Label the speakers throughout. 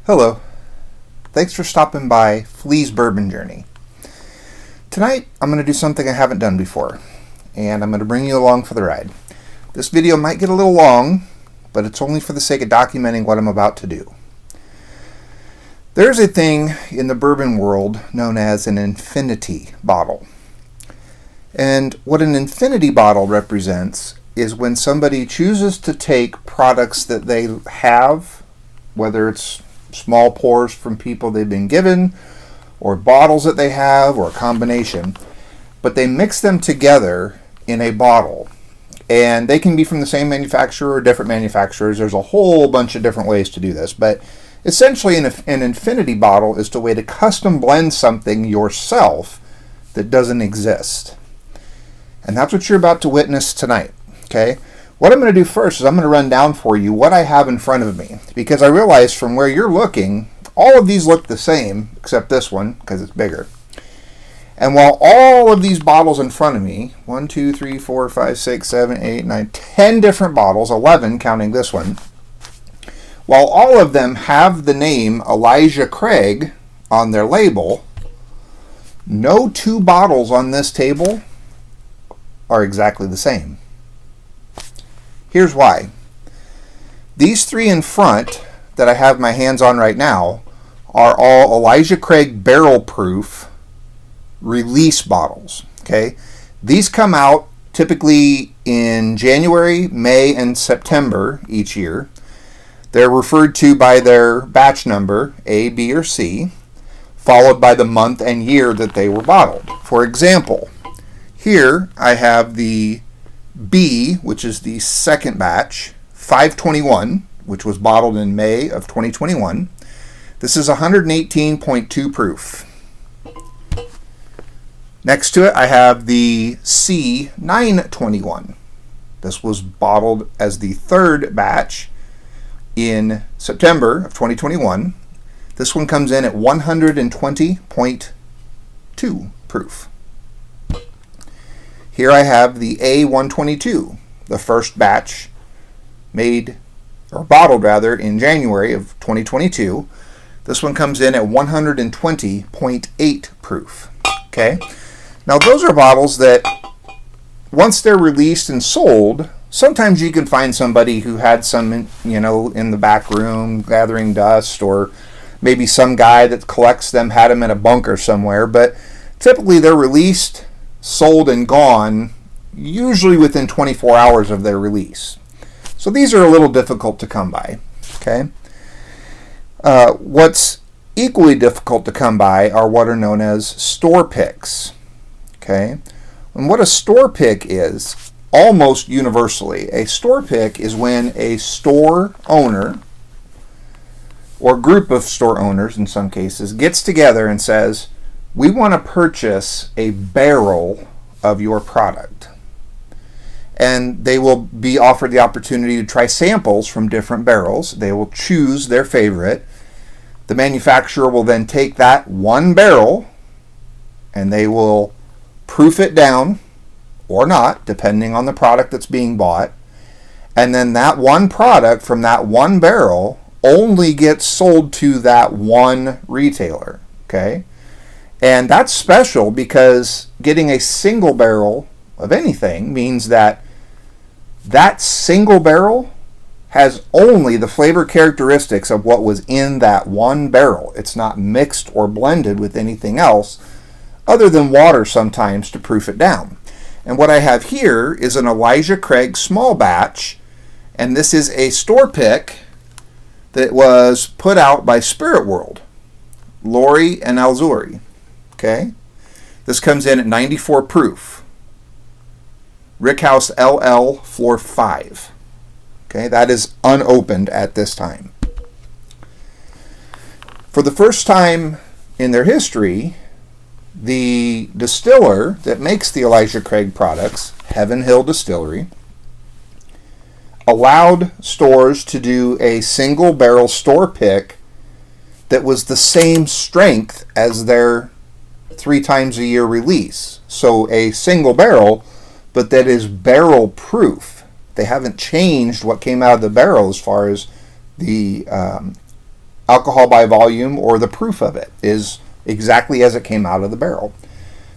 Speaker 1: Hello. Thanks for stopping by Flea's Bourbon Journey. Tonight, I'm going to do something I haven't done before, and I'm going to bring you along for the ride. This video might get a little long, but it's only for the sake of documenting what I'm about to do. There's a thing in the bourbon world known as an infinity bottle. And what an infinity bottle represents is when somebody chooses to take products that they have, whether it's small pours from people they've been given, or bottles that they have, or a combination, but they mix them together in a bottle. And they can be from the same manufacturer or different manufacturers. There's a whole bunch of different ways to do this, but essentially an infinity bottle is the way to custom blend something yourself that doesn't exist. And that's what you're about to witness tonight, okay? What I'm going to do first is I'm going to run down for you what I have in front of me, because I realize from where you're looking, all of these look the same, except this one, because it's bigger. And while all of these bottles in front of me, 1, 2, 3, 4, 5, 6, 7, 8, 9, 10 different bottles, 11 counting this one, while all of them have the name Elijah Craig on their label, no two bottles on this table are exactly the same. Here's why. These three in front that I have my hands on right now are all Elijah Craig barrel proof release bottles. Okay, these come out typically in January, May, and September each year. They're referred to by their batch number, A, B, or C, followed by the month and year that they were bottled. For example, here I have the B, which is the second batch, 521, which was bottled in May of 2021. This is 118.2 proof. Next to it, I have the C, 921. This was bottled as the third batch in September of 2021. This one comes in at 120.2 proof. Here I have the A122, the first batch made, or bottled rather, in January of 2022. This one comes in at 120.8 proof. Okay, now those are bottles that once they're released and sold, sometimes you can find somebody who had some, in the back room gathering dust, or maybe some guy that collects them had them in a bunker somewhere, but typically they're released, sold, and gone, usually within 24 hours of their release. So these are a little difficult to come by. Okay. What's equally difficult to come by are what are known as store picks. Okay. And what a store pick is, almost universally, a store pick is when a store owner, or group of store owners in some cases, gets together and says, we want to purchase a barrel of your product. And they will be offered the opportunity to try samples from different barrels. They will choose their favorite. The manufacturer will then take that one barrel and they will proof it down or not, depending on the product that's being bought. And then that one product from that one barrel only gets sold to that one retailer. Okay? And that's special because getting a single barrel of anything means that that single barrel has only the flavor characteristics of what was in that one barrel. It's not mixed or blended with anything else other than water sometimes to proof it down. And what I have here is an Elijah Craig small batch, and this is a store pick that was put out by Spirit World, Lori and Alzuri. Okay, this comes in at 94 proof. Rickhouse LL floor 5. Okay, that is unopened at this time. For the first time in their history, the distiller that makes the Elijah Craig products, Heaven Hill Distillery, allowed stores to do a single barrel store pick that was the same strength as their 3 times a year release. So a single barrel, but that is barrel proof. They haven't changed what came out of the barrel as far as the alcohol by volume or the proof of it is exactly as it came out of the barrel.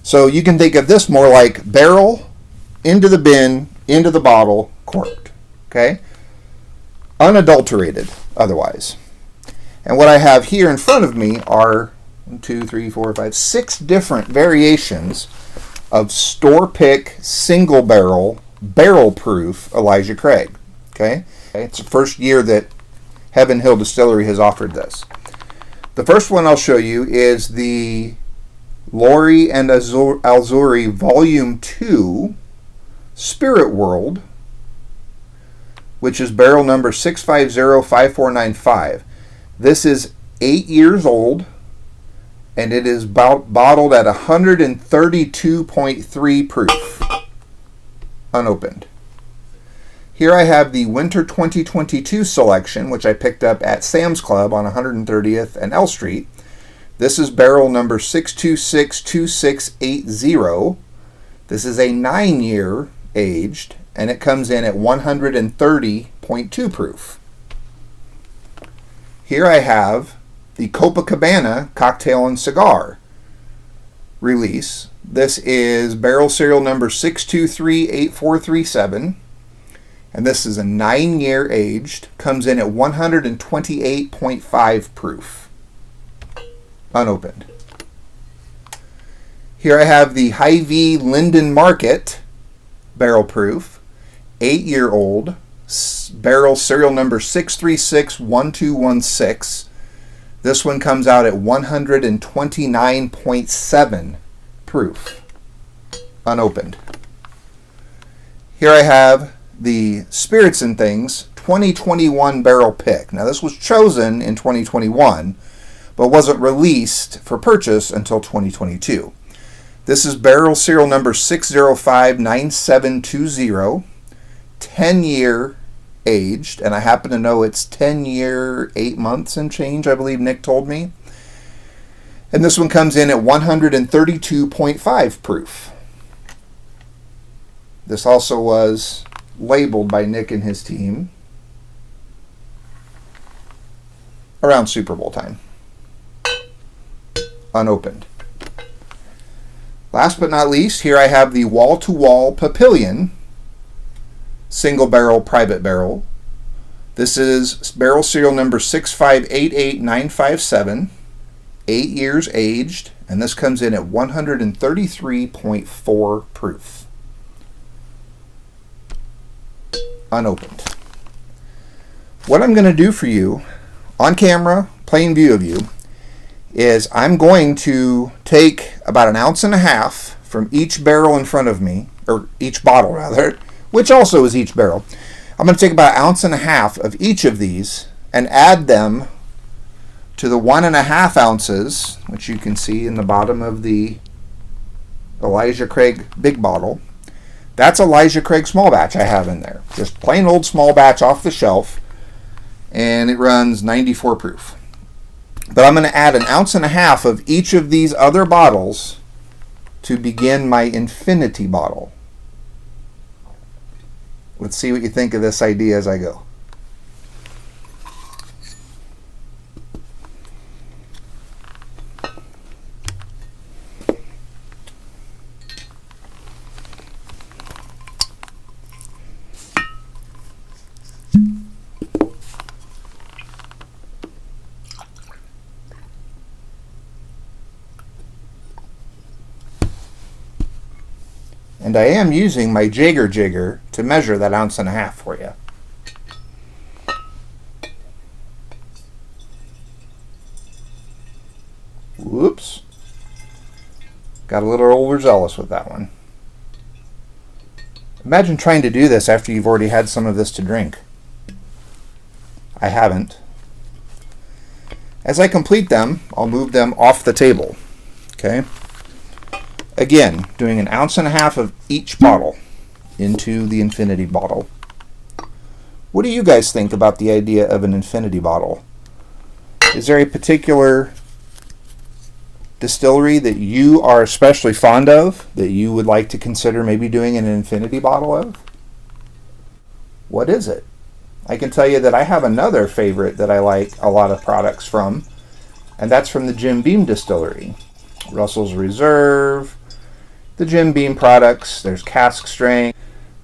Speaker 1: So you can think of this more like barrel, into the bin, into the bottle, corked. Okay? Unadulterated otherwise. And what I have here in front of me are 6 different variations of store pick, single barrel, barrel proof Elijah Craig. Okay? It's the first year that Heaven Hill Distillery has offered this. The first one I'll show you is the Lori and Alzuri Volume 2 Spirit World, which is barrel number 6505495. This is 8 years old, and it is bottled at 132.3 proof, unopened. Here I have the Winter 2022 selection, which I picked up at Sam's Club on 130th and L Street. This is barrel number 6262680. This is a 9-year aged, and it comes in at 130.2 proof. Here I have the Copacabana Cocktail and Cigar release. This is barrel serial number 6238437. And this is a 9-year aged, comes in at 128.5 proof, unopened. Here I have the Hy-Vee Linden Market barrel proof, 8-year-old, barrel serial number 6361216. This one comes out at 129.7 proof, unopened. Here I have the Spirits and Things 2021 barrel pick. Now this was chosen in 2021, but wasn't released for purchase until 2022. This is barrel serial number 6059720, 10-year aged, and I happen to know it's 10-year, 8 months and change, I believe Nick told me. And this one comes in at 132.5 proof. This also was labeled by Nick and his team around Super Bowl time. Unopened. Last but not least, here I have the Wall to Wall Papillion single barrel private barrel. This is barrel serial number 6588957, 8 years aged, and this comes in at 133.4 proof. Unopened. What I'm going to do for you on camera, plain view of you, is I'm going to take about 1.5 ounces from each barrel in front of me, or each bottle rather, which also is each barrel. I'm going to take about 1.5 ounces of each of these and add them to the 1.5 ounces, which you can see in the bottom of the Elijah Craig big bottle. That's Elijah Craig small batch I have in there. Just plain old small batch off the shelf, and it runs 94 proof. But I'm going to add 1.5 ounces of each of these other bottles to begin my infinity bottle. Let's see what you think of this idea as I go. And I am using my jigger to measure that 1.5 ounces for you. Whoops. Got a little overzealous with that one. Imagine trying to do this after you've already had some of this to drink. I haven't. As I complete them, I'll move them off the table. Okay? Again, doing 1.5 ounces of each bottle into the infinity bottle. What do you guys think about the idea of an infinity bottle? Is there a particular distillery that you are especially fond of that you would like to consider maybe doing an infinity bottle of? What is it? I can tell you that I have another favorite that I like a lot of products from, and that's from the Beam Distillery. Russell's Reserve, the Beam products, there's cask strength.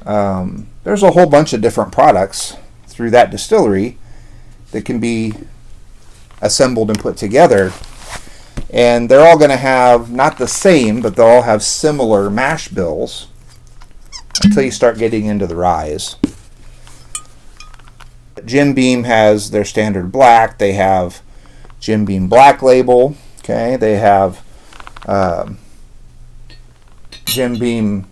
Speaker 1: There's a whole bunch of different products through that distillery that can be assembled and put together. And they're all going to have, not the same, but they'll all have similar mash bills until you start getting into the ryes. Beam has their standard black. They have Beam Black Label. Okay, they have Beam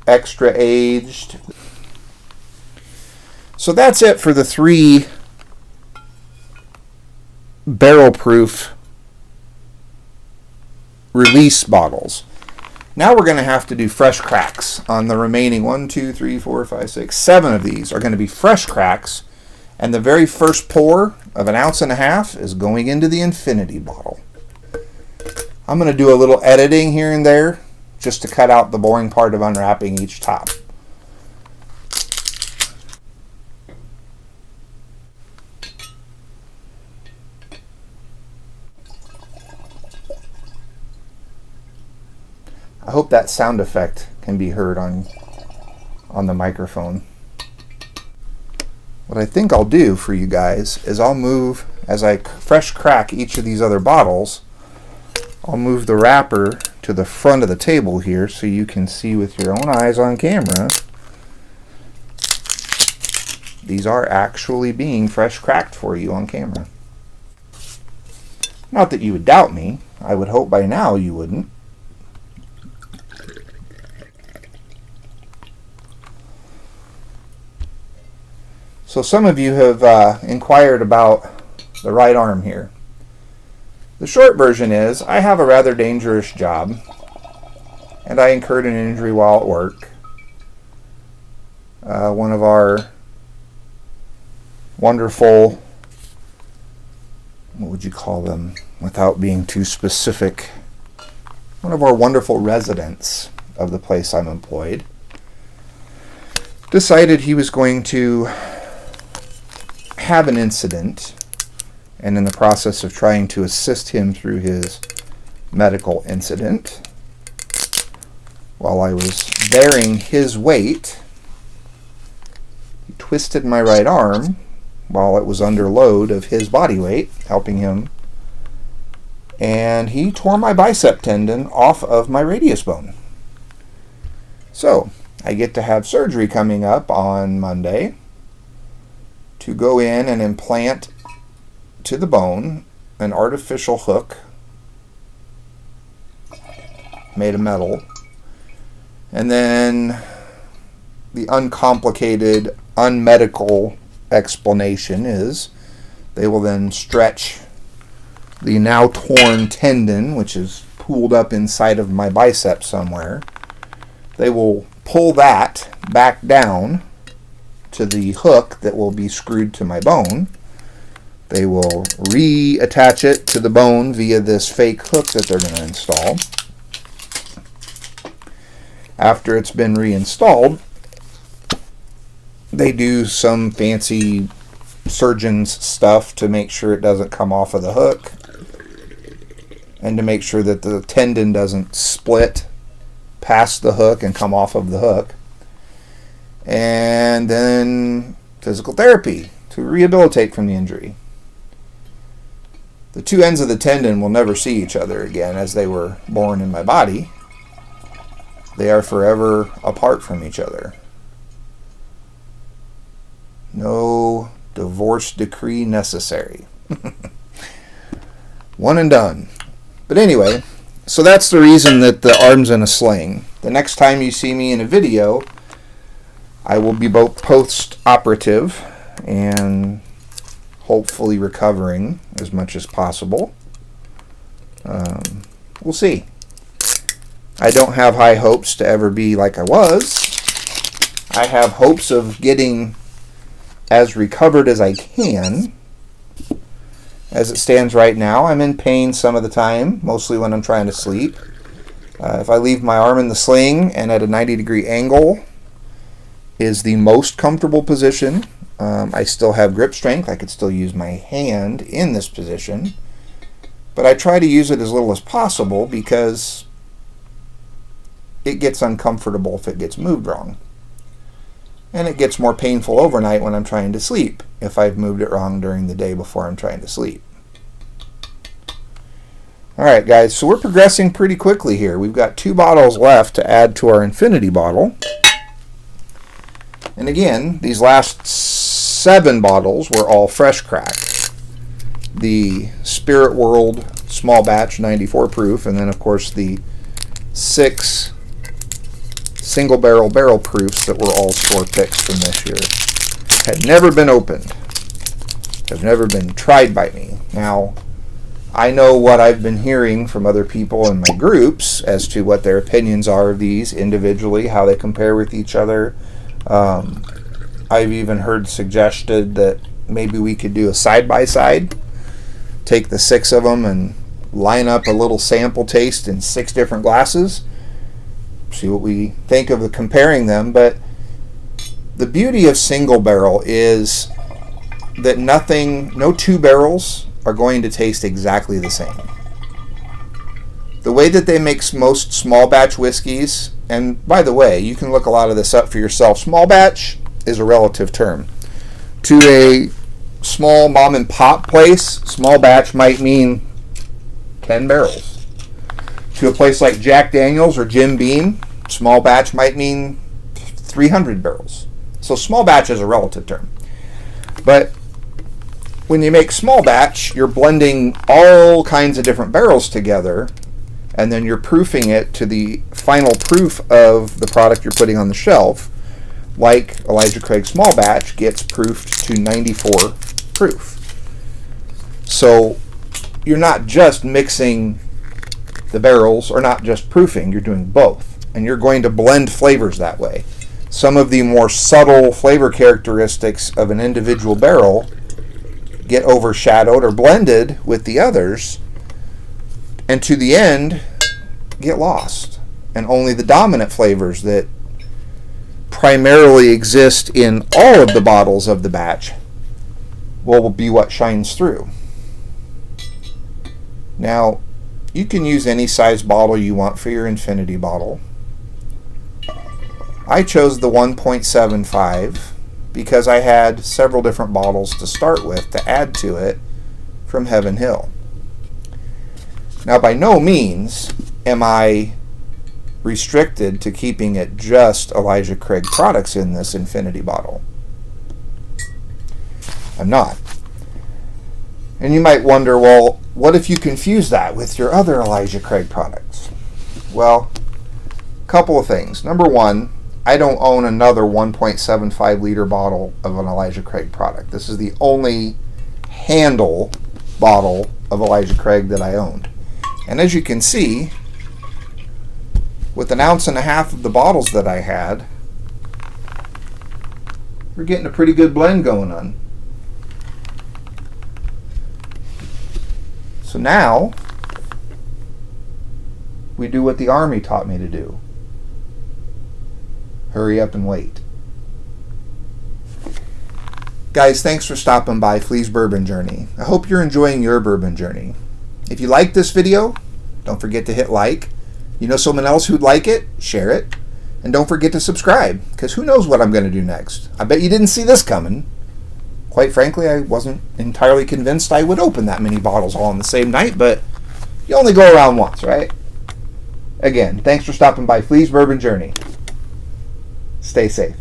Speaker 1: Extra Aged. So that's it for the 3 barrel proof release bottles. Now we're going to have to do fresh cracks on the remaining 1, 2, 3, 4, 5, 6, 7 of these are going to be fresh cracks, and the very first pour of 1.5 ounces is going into the infinity bottle. I'm going to do a little editing here and there just to cut out the boring part of unwrapping each top. I hope that sound effect can be heard on the microphone. What I think I'll do for you guys is I'll move, as I fresh crack each of these other bottles, I'll move the wrapper to the front of the table here so you can see with your own eyes on camera. These are actually being fresh cracked for you on camera. Not that you would doubt me. I would hope by now you wouldn't. So some of you have inquired about the right arm here. The short version is I have a rather dangerous job, and I incurred an injury while at work. One of our wonderful, what would you call them without being too specific, one of our wonderful residents of the place I'm employed decided he was going to have an incident, and in the process of trying to assist him through his medical incident, while I was bearing his weight, he twisted my right arm while it was under load of his body weight, helping him, and he tore my bicep tendon off of my radius bone. So I get to have surgery coming up on Monday to go in and implant to the bone an artificial hook made of metal, and then the uncomplicated, unmedical explanation is they will then stretch the now torn tendon, which is pooled up inside of my bicep somewhere. They will pull that back down to the hook that will be screwed to my bone. They will reattach it to the bone via this fake hook that they're going to install. After it's been reinstalled, they do some fancy surgeon's stuff to make sure it doesn't come off of the hook, and to make sure that the tendon doesn't split past the hook and come off of the hook. And then physical therapy to rehabilitate from the injury. The two ends of the tendon will never see each other again as they were born in my body. They are forever apart from each other. No divorce decree necessary. One and done. But anyway, so that's the reason that the arm's in a sling. The next time you see me in a video, I will be both post-operative and hopefully recovering as much as possible. We'll see. I don't have high hopes to ever be like I was. I have hopes of getting as recovered as I can. As it stands right now, I'm in pain some of the time, mostly when I'm trying to sleep. If I leave my arm in the sling and at a 90-degree angle, is the most comfortable position. I still have grip strength. I could still use my hand in this position, but I try to use it as little as possible because it gets uncomfortable if it gets moved wrong. And it gets more painful overnight when I'm trying to sleep if I've moved it wrong during the day before I'm trying to sleep. Alright guys, so we're progressing pretty quickly here. We've got 2 bottles left to add to our infinity bottle. And again, these last 7 bottles were all fresh crack. The Spirit World small batch 94 proof, and then of course the 6 single barrel proofs that were all store picks from this year. Had never been opened. Have never been tried by me. Now, I know what I've been hearing from other people in my groups as to what their opinions are of these individually, how they compare with each other. I've even heard suggested that maybe we could do a side-by-side. Take the 6 of them and line up a little sample taste in 6 different glasses. See what we think of comparing them. But the beauty of single barrel is that no 2 barrels are going to taste exactly the same. The way that they make most small batch whiskeys, and by the way, you can look a lot of this up for yourself. Small batch is a relative term. To a small mom and pop place, small batch might mean 10 barrels. To a place like Jack Daniel's or Jim Beam, small batch might mean 300 barrels. So small batch is a relative term. But when you make small batch, you're blending all kinds of different barrels together, and then you're proofing it to the final proof of the product you're putting on the shelf. Like Elijah Craig small batch gets proofed to 94 proof. So you're not just mixing the barrels or not just proofing, you're doing both. And you're going to blend flavors that way. Some of the more subtle flavor characteristics of an individual barrel get overshadowed or blended with the others, and to the end get lost. And only the dominant flavors that primarily exist in all of the bottles of the batch will be what shines through. Now, you can use any size bottle you want for your infinity bottle. I chose the 1.75 because I had several different bottles to start with to add to it from Heaven Hill. Now, by no means am I restricted to keeping it just Elijah Craig products in this infinity bottle. I'm not. And you might wonder, well, what if you confuse that with your other Elijah Craig products? Well, a couple of things. Number one, I don't own another 1.75 liter bottle of an Elijah Craig product. This is the only handle bottle of Elijah Craig that I owned. And as you can see, with 1.5 ounces of the bottles that I had, we're getting a pretty good blend going on. So now, we do what the Army taught me to do. Hurry up and wait. Guys, thanks for stopping by Flea's Bourbon Journey. I hope you're enjoying your bourbon journey. If you like this video, don't forget to hit like. You know someone else who'd like it? Share it. And don't forget to subscribe, because who knows what I'm going to do next. I bet you didn't see this coming. Quite frankly, I wasn't entirely convinced I would open that many bottles all on the same night, but you only go around once, right? Again, thanks for stopping by Flea's Bourbon Journey. Stay safe.